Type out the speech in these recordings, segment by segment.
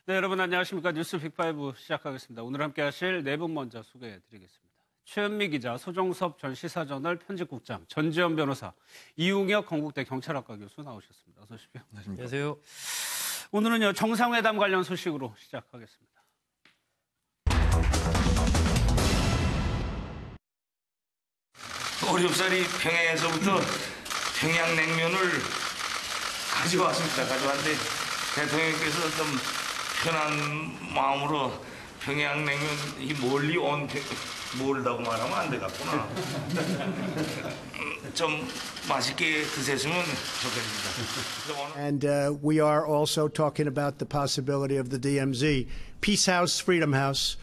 네, 여러분 안녕하십니까. 뉴스 빅5 시작하겠습니다. 오늘 함께 하실 네 분 먼저 소개해드리겠습니다. 최은미 기자, 소정섭 전 시사저널 편집국장, 전지현 변호사, 이웅혁 건국대 경찰학과 교수 나오셨습니다. 어서 오십시오. 안녕하세요. 오늘은요, 정상회담 관련 소식으로 시작하겠습니다. 어렵사리 평양에서부터 평양냉면을 가져왔는데 대통령께서 좀 편한 마음으로 평양냉면이 멀리 멀다고 말하면 안 되겠구나. 좀 맛있게 드셨으면 좋겠습니다. And we are also talking about the possibility of the DMZ, Peace House, Freedom House.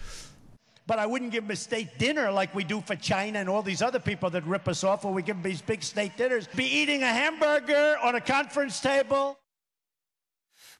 But I wouldn't give them a state dinner like we do for China and all these other people that rip us off, or we give them these big state dinners. Be eating a hamburger on a conference table.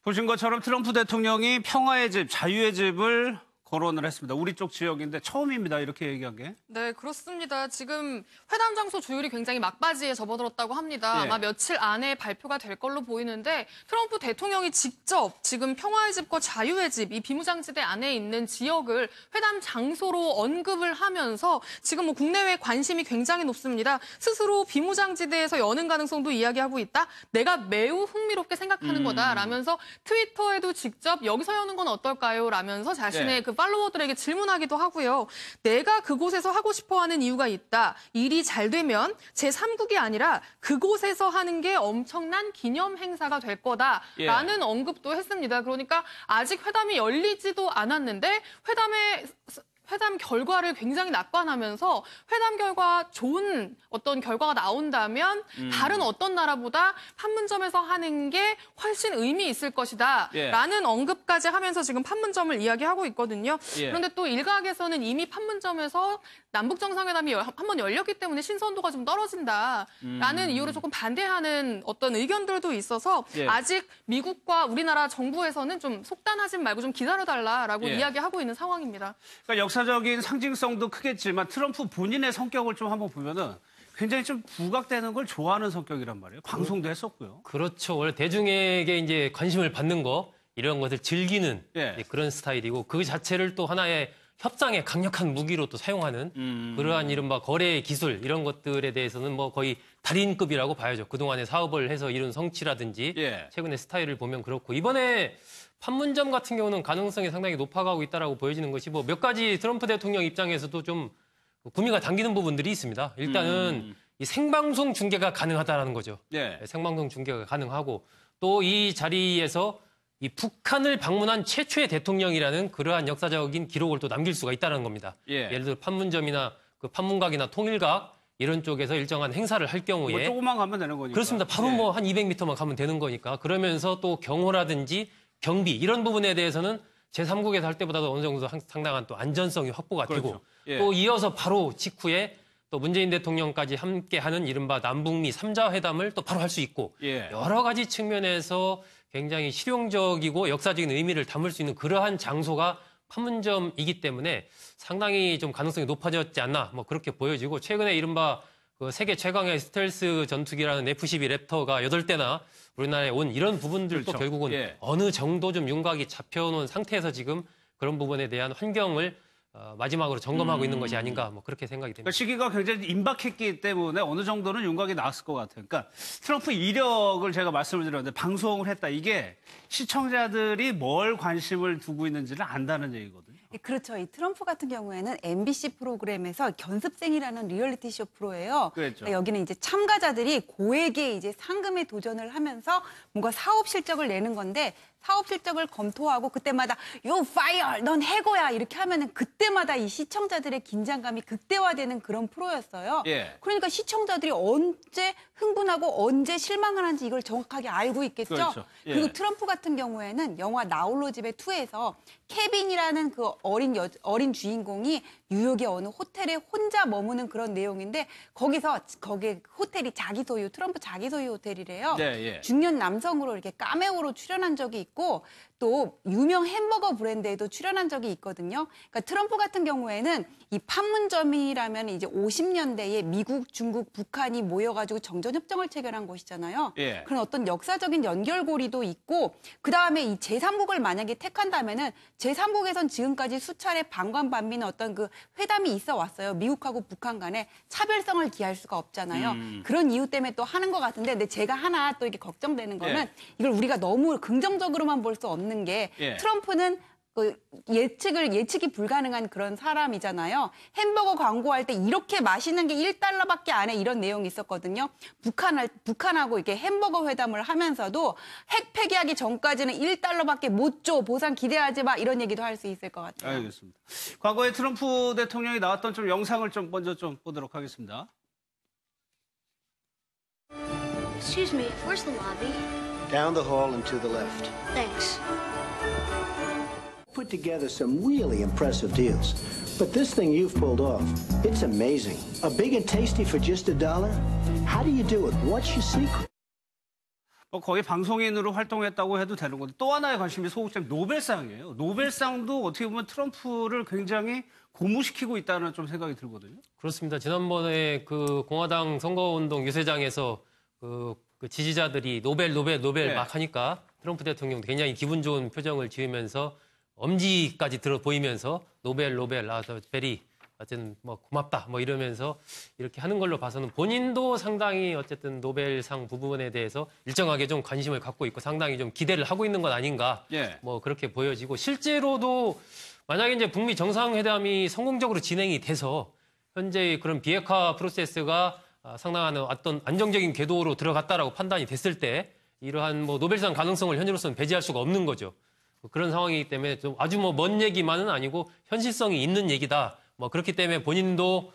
보신 것처럼 트럼프 대통령이 평화의 집, 자유의 집을 거론을 했습니다. 우리 쪽 지역인데 처음입니다. 이렇게 얘기한 게. 네, 그렇습니다. 지금 회담 장소 조율이 굉장히 막바지에 접어들었다고 합니다. 아마 며칠 안에 발표가 될 걸로 보이는데 트럼프 대통령이 직접 지금 평화의 집과 자유의 집, 이 비무장지대 안에 있는 지역을 회담 장소로 언급을 하면서 지금 뭐 국내외 관심이 굉장히 높습니다. 스스로 비무장지대에서 여는 가능성도 이야기하고 있다. 내가 매우 흥미롭게 생각하는 거다. 라면서 트위터에도 직접 여기서 여는 건 어떨까요? 라면서 자신의 그 팔로워들에게 질문하기도 하고요. 내가 그곳에서 하고 싶어하는 이유가 있다. 일이 잘 되면 제3국이 아니라 그곳에서 하는 게 엄청난 기념 행사가 될 거다라는 언급도 했습니다. 그러니까 아직 회담이 열리지도 않았는데 회담 결과를 굉장히 낙관하면서 회담 결과 좋은 어떤 결과가 나온다면 다른 어떤 나라보다 판문점에서 하는 게 훨씬 의미 있을 것이다 라는 언급까지 하면서 지금 판문점을 이야기하고 있거든요. 그런데 또 일각에서는 이미 판문점에서 남북 정상회담이 한번 열렸기 때문에 신선도가 좀 떨어진다라는 이유로 조금 반대하는 어떤 의견들도 있어서 아직 미국과 우리나라 정부에서는 좀 속단하지 말고 좀 기다려달라라고 이야기하고 있는 상황입니다. 그러니까 역사적인 상징성도 크겠지만 트럼프 본인의 성격을 좀 한번 보면은 굉장히 좀 부각되는 걸 좋아하는 성격이란 말이에요. 방송도 했었고요. 그렇죠. 원래 대중에게 이제 관심을 받는 거, 이런 것을 즐기는 그런 스타일이고 그 자체를 또 하나의 협상의 강력한 무기로 또 사용하는 그러한 이른바 거래 기술 이런 것들에 대해서는 뭐 거의 달인급이라고 봐야죠. 그동안에 사업을 해서 이룬 성취라든지 최근의 스타일을 보면 그렇고 이번에 판문점 같은 경우는 가능성이 상당히 높아가고 있다라고 보여지는 것이 뭐 몇 가지 트럼프 대통령 입장에서도 좀 구미가 당기는 부분들이 있습니다. 일단은 이 생방송 중계가 가능하다라는 거죠. 생방송 중계가 가능하고 또 이 자리에서 이 북한을 방문한 최초의 대통령이라는 그러한 역사적인 기록을 또 남길 수가 있다는 겁니다. 예를 들어 판문점이나 그 판문각이나 통일각 이런 쪽에서 일정한 행사를 할 경우에 뭐 조금만 가면 되는 거니까. 그렇습니다. 바로 뭐 한 200m만 가면 되는 거니까. 그러면서 또 경호라든지 경비 이런 부분에 대해서는 제3국에서 할 때보다도 어느 정도 상당한 또 안전성이 확보가 되고 또 이어서 바로 직후에 또 문재인 대통령까지 함께하는 이른바 남북미 3자 회담을 또 바로 할 수 있고 여러 가지 측면에서 굉장히 실용적이고 역사적인 의미를 담을 수 있는 그러한 장소가 판문점이기 때문에 상당히 좀 가능성이 높아졌지 않나 뭐 그렇게 보여지고 최근에 이른바 그 세계 최강의 스텔스 전투기라는 F-12 랩터가 8대나 우리나라에 온 이런 부분들도 결국은 어느 정도 좀 윤곽이 잡혀놓은 상태에서 지금 그런 부분에 대한 환경을 마지막으로 점검하고 있는 것이 아닌가 뭐 그렇게 생각이 됩니다. 그러니까 시기가 굉장히 임박했기 때문에 어느 정도는 윤곽이 나왔을 것 같아요. 그러니까 트럼프 이력을 제가 말씀을 드렸는데 방송을 했다. 이게 시청자들이 뭘 관심을 두고 있는지를 안다는 얘기거든요. 그렇죠. 이 트럼프 같은 경우에는 MBC 프로그램에서 견습생이라는 리얼리티 쇼 프로예요. 그러니까 여기는 이제 참가자들이 고액의 이제 상금에 도전을 하면서 뭔가 사업 실적을 내는 건데 사업 실적을 검토하고 그때마다 You fire! 넌 해고야! 이렇게 하면은 그때마다 이 시청자들의 긴장감이 극대화되는 그런 프로였어요. 그러니까 시청자들이 언제 흥분하고 언제 실망을 하는지 이걸 정확하게 알고 있겠죠. 그리고 트럼프 같은 경우에는 영화 나홀로 집에 2에서 케빈이라는 그 어린 주인공이 뉴욕의 어느 호텔에 혼자 머무는 그런 내용인데 거기 호텔이 자기 소유, 트럼프 자기 소유 호텔이래요. 중년 남성으로 이렇게 카메오로 출연한 적이 있고 또 유명 햄버거 브랜드에도 출연한 적이 있거든요. 그러니까 트럼프 같은 경우에는 이 판문점이라면 이제 50년대에 미국, 중국, 북한이 모여가지고 정전협정을 체결한 곳이잖아요. 예. 그런 어떤 역사적인 연결고리도 있고 그다음에 이 제3국을 만약에 택한다면은 제3국에선 지금까지 수차례 반관반미는 어떤 그 회담이 있어 왔어요. 미국하고 북한 간에 차별성을 기할 수가 없잖아요. 그런 이유 때문에 또 하는 것 같은데 근데 제가 하나 또 이게 걱정되는 거는 이걸 우리가 너무 긍정적으로만 볼 수 없는 게 트럼프는 그 예측이 불가능한 그런 사람이잖아요. 햄버거 광고할 때 이렇게 맛있는 게 $1밖에 안 해 이런 내용이 있었거든요. 북한하고 이렇게 햄버거 회담을 하면서도 핵 폐기하기 전까지는 $1밖에 못 줘. 보상 기대하지 마. 이런 얘기도 할 수 있을 것 같아요. 알겠습니다. 과거에 트럼프 대통령이 나왔던 좀 영상을 좀 먼저 좀 보도록 하겠습니다. Excuse me, where's the lobby? Down the hall and to the left. Thanks. Put together some really impressive deals. But this thing you've pulled off, it's amazing. A big and tasty for just $1? How do you do it? What's your secret? 거의 방송인으로 활동했다고 해도 되는 건데 또 하나의 관심이 소극적인 노벨상이에요. 노벨상도 어떻게 보면 트럼프를 굉장히 고무시키고 있다는 좀 생각이 들거든요. 그렇습니다. 지난번에 그 공화당 선거운동 유세장에서 그 지지자들이 노벨 막 하니까 트럼프 대통령 굉장히 기분 좋은 표정을 지으면서 엄지까지 들어 보이면서 노벨 베리 어쨌든 뭐 고맙다 뭐 이러면서 이렇게 하는 걸로 봐서는 본인도 상당히 어쨌든 노벨상 부분에 대해서 일정하게 좀 관심을 갖고 있고 상당히 좀 기대를 하고 있는 것 아닌가 뭐 그렇게 보여지고 실제로도 만약에 이제 북미 정상회담이 성공적으로 진행이 돼서 현재 그런 비핵화 프로세스가 상당한 어떤 안정적인 궤도로 들어갔다라고 판단이 됐을 때 이러한 뭐 노벨상 가능성을 현재로서는 배제할 수가 없는 거죠. 그런 상황이기 때문에 좀 아주 뭐 먼 얘기만은 아니고 현실성이 있는 얘기다. 뭐 그렇기 때문에 본인도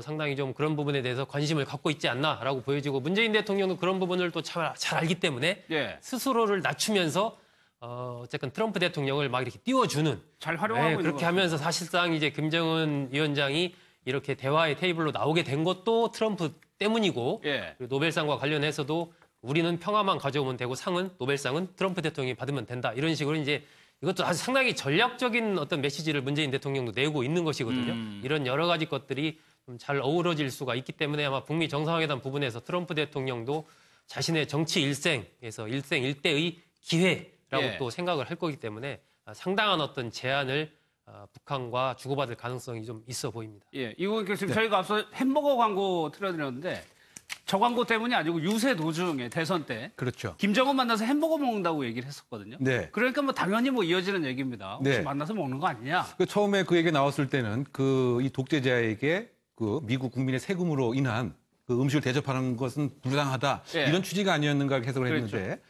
상당히 좀 그런 부분에 대해서 관심을 갖고 있지 않나라고 보여지고 문재인 대통령도 그런 부분을 또 잘 알기 때문에 스스로를 낮추면서 어쨌든 트럼프 대통령을 막 이렇게 띄워주는 잘 활용하고 있는 그렇게 하면서 사실상 이제 김정은 위원장이 이렇게 대화의 테이블로 나오게 된 것도 트럼프 때문이고 그리고 노벨상과 관련해서도 우리는 평화만 가져오면 되고 상은 노벨상은 트럼프 대통령이 받으면 된다. 이런 식으로 이제 이것도 아주 상당히 전략적인 어떤 메시지를 문재인 대통령도 내고 있는 것이거든요. 이런 여러 가지 것들이 좀 잘 어우러질 수가 있기 때문에 아마 북미 정상회담 부분에서 트럼프 대통령도 자신의 정치 일생에서 일생일대의 기회라고 또 생각을 할 거기 때문에 상당한 어떤 제안을 북한과 주고받을 가능성이 좀 있어 보입니다. 이건 교수님 저희가 앞서 햄버거 광고 틀어드렸는데 저 광고 때문이 아니고 유세 도중에 대선 때 그렇죠. 김정은 만나서 햄버거 먹는다고 얘기를 했었거든요. 그러니까 뭐 당연히 뭐 이어지는 얘기입니다. 혹시 만나서 먹는 거 아니냐? 처음에 그 얘기 나왔을 때는 이 독재자에게 그 미국 국민의 세금으로 인한 그 음식을 대접하는 것은 부당하다 이런 취지가 아니었는가 해석을 했는데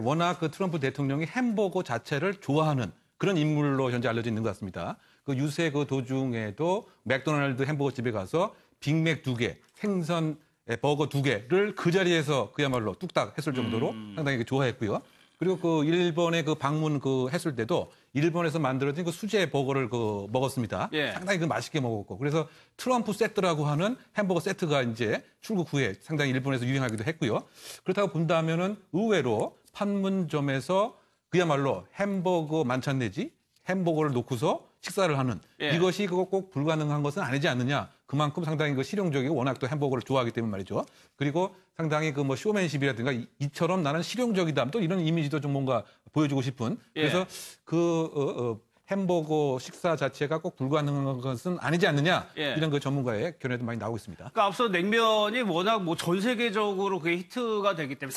워낙 그 트럼프 대통령이 햄버거 자체를 좋아하는 그런 인물로 현재 알려져 있는 것 같습니다. 그 유세 그 도중에도 맥도날드 햄버거 집에 가서 빅맥 2개, 생선 버거 2개를 그 자리에서 그야말로 뚝딱 했을 정도로 상당히 좋아했고요. 그리고 그 일본에 그 방문 했을 때도 일본에서 만들어진 그 수제 버거를 먹었습니다. 상당히 그 맛있게 먹었고. 그래서 트럼프 세트라고 하는 햄버거 세트가 이제 출국 후에 상당히 일본에서 유행하기도 했고요. 그렇다고 본다면은 의외로 판문점에서 그야말로 햄버거 만찬 내지 햄버거를 놓고서 식사를 하는 이것이 그거 꼭 불가능한 것은 아니지 않느냐. 그만큼 상당히 그 실용적이고 워낙 또 햄버거를 좋아하기 때문에 말이죠. 그리고 상당히 그 뭐 쇼맨십이라든가 이처럼 나는 실용적이다. 또 이런 이미지도 좀 뭔가 보여주고 싶은. 그래서 햄버거 식사 자체가 꼭 불가능한 것은 아니지 않느냐. 이런 그 전문가의 견해도 많이 나오고 있습니다. 그러니까 앞서 냉면이 워낙 뭐 전 세계적으로 그게 히트가 되기 때문에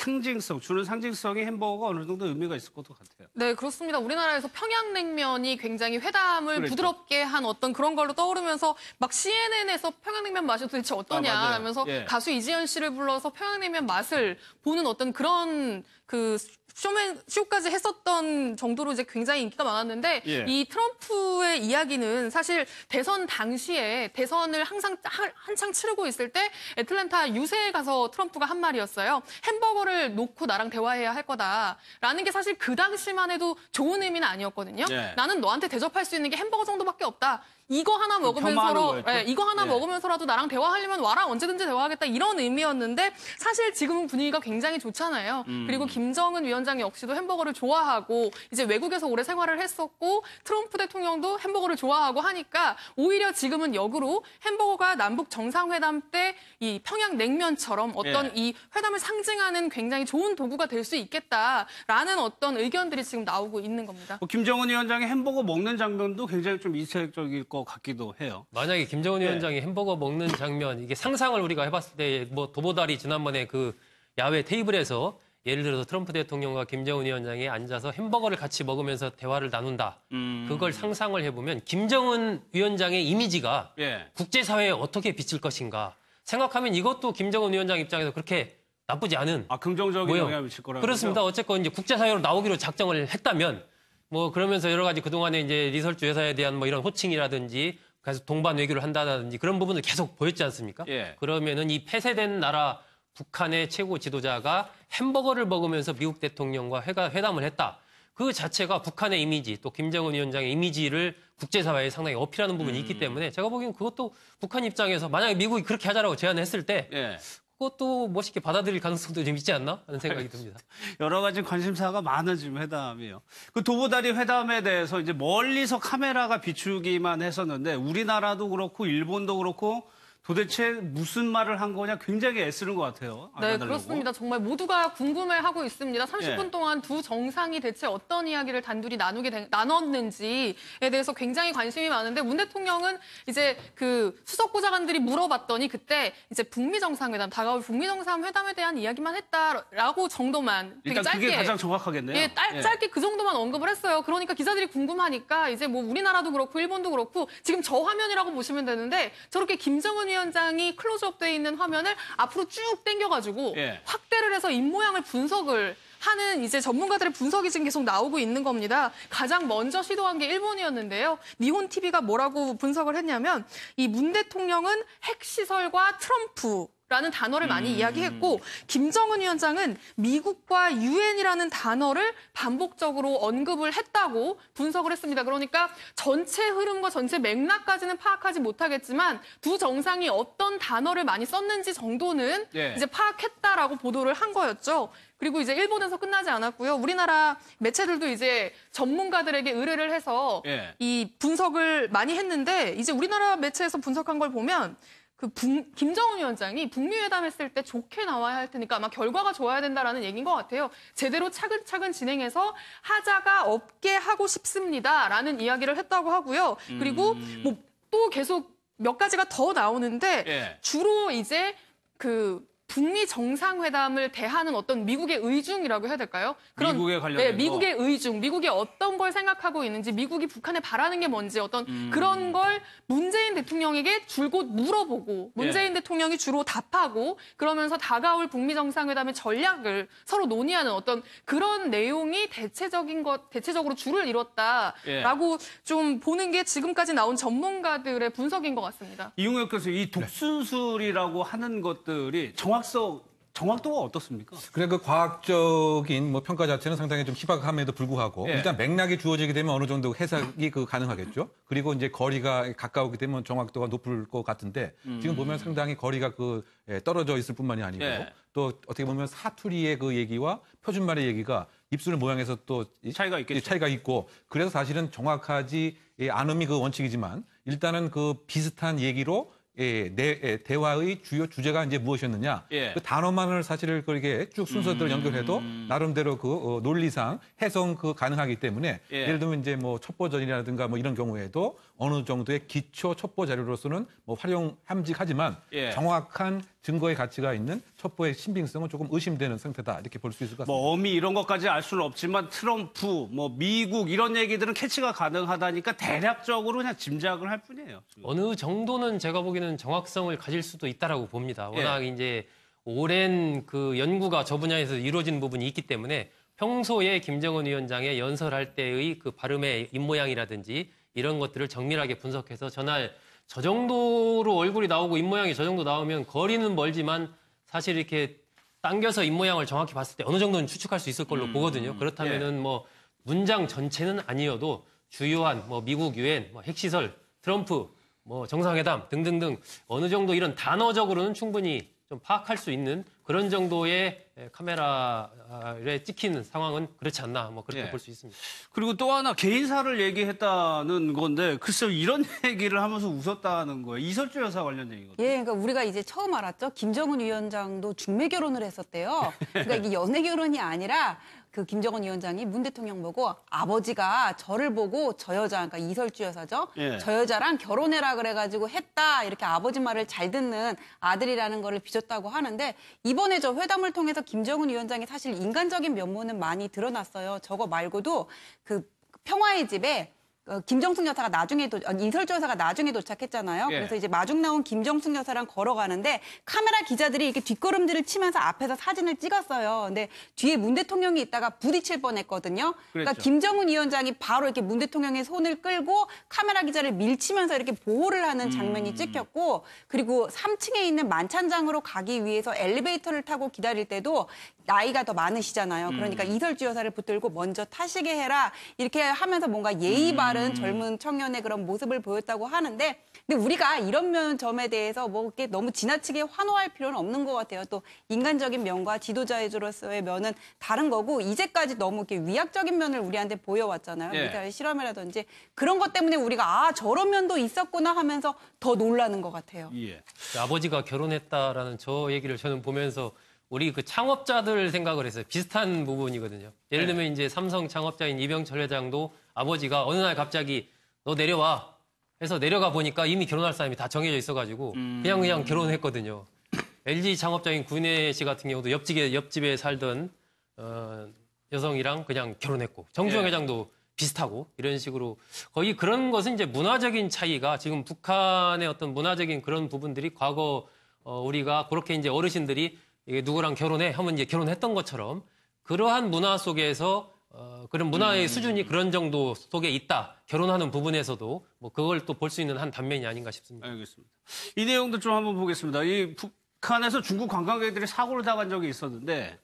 주는 상징성이 햄버거가 어느 정도 의미가 있을 것도 같아요. 네, 그렇습니다. 우리나라에서 평양냉면이 굉장히 회담을 부드럽게 한 어떤 그런 걸로 떠오르면서 막 CNN에서 평양냉면 맛이 도대체 어떠냐 하면서 가수 이지연 씨를 불러서 평양냉면 맛을 보는 어떤 그런 그 쇼까지 했었던 정도로 이제 굉장히 인기가 많았는데 이 트럼프의 이야기는 사실 대선 당시에 대선을 한창 치르고 있을 때 애틀랜타 유세에 가서 트럼프가 한 말이었어요. 햄버거를 놓고 나랑 대화해야 할 거다라는 게 사실 그 당시만 해도 좋은 의미는 아니었거든요. 나는 너한테 대접할 수 있는 게 햄버거 정도밖에 없다. 이거 하나 먹으면서라도 나랑 대화하려면 와라 언제든지 대화하겠다 이런 의미였는데 사실 지금은 분위기가 굉장히 좋잖아요. 그리고 김정은 위원장 위원장 역시도 햄버거를 좋아하고 이제 외국에서 오래 생활을 했었고 트럼프 대통령도 햄버거를 좋아하고 하니까 오히려 지금은 역으로 햄버거가 남북 정상회담 때 이 평양 냉면처럼 어떤 이 회담을 상징하는 굉장히 좋은 도구가 될 수 있겠다라는 어떤 의견들이 지금 나오고 있는 겁니다. 김정은 위원장이 햄버거 먹는 장면도 굉장히 좀 이색적일 것 같기도 해요. 만약에 김정은 위원장이 햄버거 먹는 장면, 이게 상상을 우리가 해봤을 때 뭐 도보다리 지난번에 그 야외 테이블에서 예를 들어서 트럼프 대통령과 김정은 위원장이 앉아서 햄버거를 같이 먹으면서 대화를 나눈다. 그걸 상상을 해보면 김정은 위원장의 이미지가 국제사회에 어떻게 비칠 것인가 생각하면 이것도 김정은 위원장 입장에서 그렇게 나쁘지 않은 긍정적인 영향을 미칠 거라고. 그렇습니다. 어쨌건 이제 국제사회로 나오기로 작정을 했다면 뭐 그러면서 여러 가지 그동안에 이제 리설주 회사에 대한 뭐 이런 호칭이라든지 그래서 동반 외교를 한다든지 그런 부분을 계속 보였지 않습니까? 그러면은 이 폐쇄된 나라 북한의 최고 지도자가 햄버거를 먹으면서 미국 대통령과 회담을 했다. 그 자체가 북한의 이미지 또 김정은 위원장의 이미지를 국제사회에 상당히 어필하는 부분이 있기 때문에 제가 보기엔 그것도 북한 입장에서 만약에 미국이 그렇게 하자라고 제안했을 때 그것도 멋있게 받아들일 가능성도 좀 있지 않나 하는 생각이 듭니다. 여러 가지 관심사가 많은 지금 회담이에요. 그 도보다리 회담에 대해서 이제 멀리서 카메라가 비추기만 했었는데 우리나라도 그렇고 일본도 그렇고 도대체 무슨 말을 한 거냐 굉장히 애쓰는 것 같아요. 네, 그렇습니다. 정말 모두가 궁금해하고 있습니다. 30분 동안 두 정상이 대체 어떤 이야기를 단둘이 나눴는지에 대해서 굉장히 관심이 많은데 문 대통령은 이제 그 수석 보좌관들이 물어봤더니 그때 이제 북미 정상회담, 다가올 북미 정상회담에 대한 이야기만 했다라고 정도만 되게 일단 짧게. 그게 가장 정확하겠네요. 짧게 그 정도만 언급을 했어요. 그러니까 기자들이 궁금하니까 이제 뭐 우리나라도 그렇고 일본도 그렇고 지금 저 화면이라고 보시면 되는데 저렇게 김정은 위원장이 클로즈업 돼 있는 화면을 앞으로 쭉 당겨가지고 확대를 해서 입모양을 분석을 하는 이제 전문가들의 분석이 지금 계속 나오고 있는 겁니다. 가장 먼저 시도한 게 일본이었는데요. 니혼 TV가 뭐라고 분석을 했냐면 이 문 대통령은 핵시설과 트럼프 라는 단어를 많이 이야기했고 김정은 위원장은 미국과 유엔이라는 단어를 반복적으로 언급을 했다고 분석을 했습니다. 그러니까 전체 흐름과 전체 맥락까지는 파악하지 못하겠지만 두 정상이 어떤 단어를 많이 썼는지 정도는 이제 파악했다라고 보도를 한 거였죠. 그리고 이제 일본에서 끝나지 않았고요. 우리나라 매체들도 이제 전문가들에게 의뢰를 해서 이 분석을 많이 했는데 이제 우리나라 매체에서 분석한 걸 보면 김정은 위원장이 북미 회담했을 때 좋게 나와야 할 테니까 아마 결과가 좋아야 된다라는 얘기인 것 같아요. 제대로 차근차근 진행해서 하자가 없게 하고 싶습니다라는 이야기를 했다고 하고요. 그리고 뭐 또 계속 몇 가지가 더 나오는데 주로 이제 그 북미 정상회담을 대하는 어떤 미국의 의중이라고 해야 될까요? 그런 미국에 관련된 미국의 의중, 미국이 어떤 걸 생각하고 있는지, 미국이 북한에 바라는 게 뭔지 어떤 그런 걸 문재인 대통령에게 줄곧 물어보고 문재인 대통령이 주로 답하고 그러면서 다가올 북미 정상회담의 전략을 서로 논의하는 어떤 그런 내용이 대체적으로 줄을 이뤘다라고 좀 보는 게 지금까지 나온 전문가들의 분석인 것 같습니다. 이용혁 교수, 이 독순술이라고 하는 것들이 정확도가 어떻습니까? 그래 그 과학적인 뭐 평가 자체는 상당히 좀 희박함에도 불구하고 일단 맥락이 주어지게 되면 어느 정도 해석이 가능하겠죠. 그리고 이제 거리가 가까우게 되면 정확도가 높을 것 같은데 지금 보면 상당히 거리가 떨어져 있을 뿐만이 아니고 또 어떻게 보면 사투리의 그 얘기와 표준말의 얘기가 입술 모양에서 또 차이가 있겠죠. 차이가 있고 그래서 사실은 정확하지 않음이 그 원칙이지만 일단은 그 비슷한 얘기로 대화의 주요 주제가 이제 무엇이었느냐. 그 단어만을 사실 그렇게 쭉 순서대로 연결해도 나름대로 그 논리상 해석 가능하기 때문에 예를 들면 이제 뭐 첩보전이라든가 뭐 이런 경우에도 어느 정도의 기초 첩보 자료로서는 뭐 활용함직하지만 정확한 증거의 가치가 있는 첩보의 신빙성은 조금 의심되는 상태다 이렇게 볼 수 있을 것 같습니다. 뭐 어미 이런 것까지 알 수는 없지만 트럼프, 뭐 미국 이런 얘기들은 캐치가 가능하다니까 대략적으로 그냥 짐작을 할 뿐이에요. 지금. 어느 정도는 제가 보기에는 정확성을 가질 수도 있다라고 봅니다. 워낙 이제 오랜 그 연구가 저 분야에서 이루어진 부분이 있기 때문에 평소에 김정은 위원장의 연설할 때의 그 발음의 입모양이라든지 이런 것들을 정밀하게 분석해서 전날 저 정도로 얼굴이 나오고 입모양이 저 정도 나오면 거리는 멀지만 사실 이렇게 당겨서 입모양을 정확히 봤을 때 어느 정도는 추측할 수 있을 걸로 보거든요. 그렇다면은 뭐 문장 전체는 아니어도 주요한 뭐 미국 유엔, 뭐 핵시설, 트럼프, 뭐 정상회담 등등등 어느 정도 이런 단어적으로는 충분히 좀 파악할 수 있는 그런 정도의 카메라에 찍힌 상황은 그렇지 않나 뭐 그렇게 볼 수 있습니다. 그리고 또 하나 개인사를 얘기했다는 건데 글쎄요 이런 얘기를 하면서 웃었다는 거예요. 이설주 여사 관련 얘기거든요. 예, 그러니까 우리가 이제 처음 알았죠. 김정은 위원장도 중매 결혼을 했었대요. 그러니까 이게 연애 결혼이 아니라 그 김정은 위원장이 문 대통령 보고 아버지가 저를 보고 저 여자, 그러니까 이설주 여사죠. 예. 저 여자랑 결혼해라 그래가지고 했다. 이렇게 아버지 말을 잘 듣는 아들이라는 거를 빚었다고 하는데 이번에 저 회담을 통해서 김정은 위원장이 사실 인간적인 면모는 많이 드러났어요. 저거 말고도 그 평화의 집에 김정숙 여사가 이설주 여사가 나중에 도착했잖아요. 예. 그래서 이제 마중 나온 김정숙 여사랑 걸어가는데 카메라 기자들이 이렇게 뒷걸음질을 치면서 앞에서 사진을 찍었어요. 근데 뒤에 문 대통령이 있다가 부딪힐 뻔했거든요. 그러니까 김정은 위원장이 바로 이렇게 문 대통령의 손을 끌고 카메라 기자를 밀치면서 이렇게 보호를 하는 장면이 찍혔고 그리고 3층에 있는 만찬장으로 가기 위해서 엘리베이터를 타고 기다릴 때도 나이가 더 많으시잖아요. 그러니까 이설주 여사를 붙들고 먼저 타시게 해라 이렇게 하면서 뭔가 예의 바른 젊은 청년의 그런 모습을 보였다고 하는데 근데 우리가 이런 점에 대해서 뭐 이렇게 너무 지나치게 환호할 필요는 없는 것 같아요. 또 인간적인 면과 지도자로서의 면은 다른 거고 이제까지 너무 이렇게 위약적인 면을 우리한테 보여왔잖아요. 예. 미사일 실험이라든지 그런 것 때문에 우리가 저런 면도 있었구나 하면서 더 놀라는 것 같아요. 예. 아버지가 결혼했다라는 저 얘기를 저는 보면서 우리 그 창업자들 생각을 했어요. 비슷한 부분이거든요. 예를 들면 이제 삼성 창업자인 이병철 회장도 아버지가 어느 날 갑자기 너 내려와 해서 내려가 보니까 이미 결혼할 사람이 다 정해져 있어가지고 그냥 결혼했거든요. LG 창업자인 구인혜 씨 같은 경우도 옆집에 살던 여성이랑 그냥 결혼했고 정주영 회장도 비슷하고 이런 식으로 거의 그런 것은 이제 문화적인 차이가 지금 북한의 어떤 문화적인 그런 부분들이 과거 우리가 그렇게 이제 어르신들이 이게 누구랑 결혼해 하면 이제 결혼했던 것처럼 그러한 문화 속에서 그런 문화의 수준이 그런 정도 속에 있다. 결혼하는 부분에서도 뭐 그걸 또 볼 수 있는 한 단면이 아닌가 싶습니다. 알겠습니다. 이 내용도 좀 한번 보겠습니다. 이 북한에서 중국 관광객들이 사고를 당한 적이 있었는데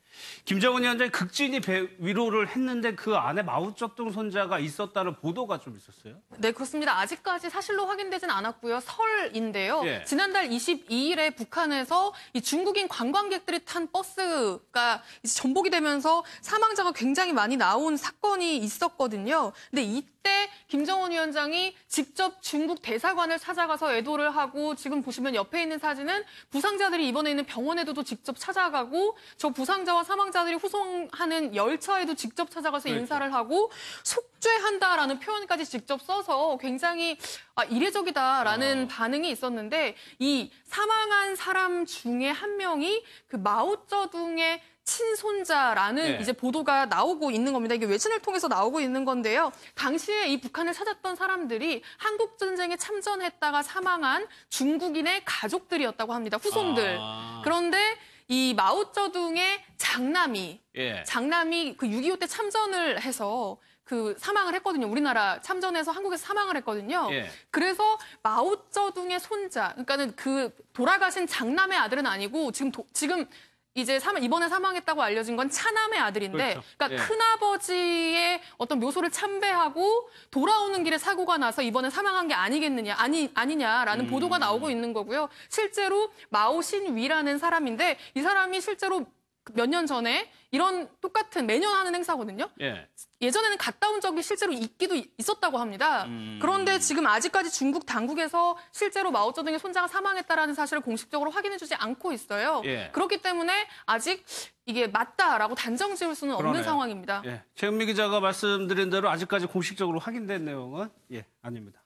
김정은 위원장이 극진히 위로를 했는데 그 안에 마오쩌둥 손자가 있었다는 보도가 좀 있었어요. 네, 그렇습니다. 아직까지 사실로 확인되진 않았고요. 설인데요. 예. 지난달 22일에 북한에서 이 중국인 관광객들이 탄 버스가 이제 전복이 되면서 사망자가 굉장히 많이 나온 사건이 있었거든요. 근데 이때 김정은 위원장이 직접 중국 대사관을 찾아가서 애도를 하고 지금 보시면 옆에 있는 사진은 부상자들이 입원해 있는 병원에도 직접 찾아가고 저 부상자와 사망자들이 후송하는 열차에도 직접 찾아가서 인사를 하고 속죄한다라는 표현까지 직접 써서 굉장히 이례적이다라는 반응이 있었는데 이 사망한 사람 중에 한 명이 그 마오쩌둥의 친손자라는 이제 보도가 나오고 있는 겁니다. 이게 외신을 통해서 나오고 있는 건데요. 당시에 이 북한을 찾았던 사람들이 한국전쟁에 참전했다가 사망한 중국인의 가족들이었다고 합니다. 후손들. 그런데 이 마오쩌둥의 장남이 그 6.25 때 참전을 해서 그 사망을 했거든요. 우리나라 참전해서 한국에서 사망을 했거든요. 그래서 마오쩌둥의 손자, 그러니까는 그 돌아가신 장남의 아들은 아니고 지금 이제 이번에 사망했다고 알려진 건 차남의 아들인데, 그렇죠. 그러니까 큰아버지의 어떤 묘소를 참배하고 돌아오는 길에 사고가 나서 이번에 사망한 게 아니냐라는 보도가 나오고 있는 거고요. 실제로 마오신위라는 사람인데 이 사람이 실제로 몇 년 전에 이런 똑같은 매년 하는 행사거든요. 예전에는 갔다 온 적이 실제로 있었다고 합니다. 그런데 지금 아직까지 중국 당국에서 실제로 마오쩌둥의 손자가 사망했다라는 사실을 공식적으로 확인해주지 않고 있어요. 그렇기 때문에 아직 이게 맞다라고 단정 지을 수는 없는 상황입니다. 최은미 기자가 말씀드린 대로 아직까지 공식적으로 확인된 내용은 아닙니다.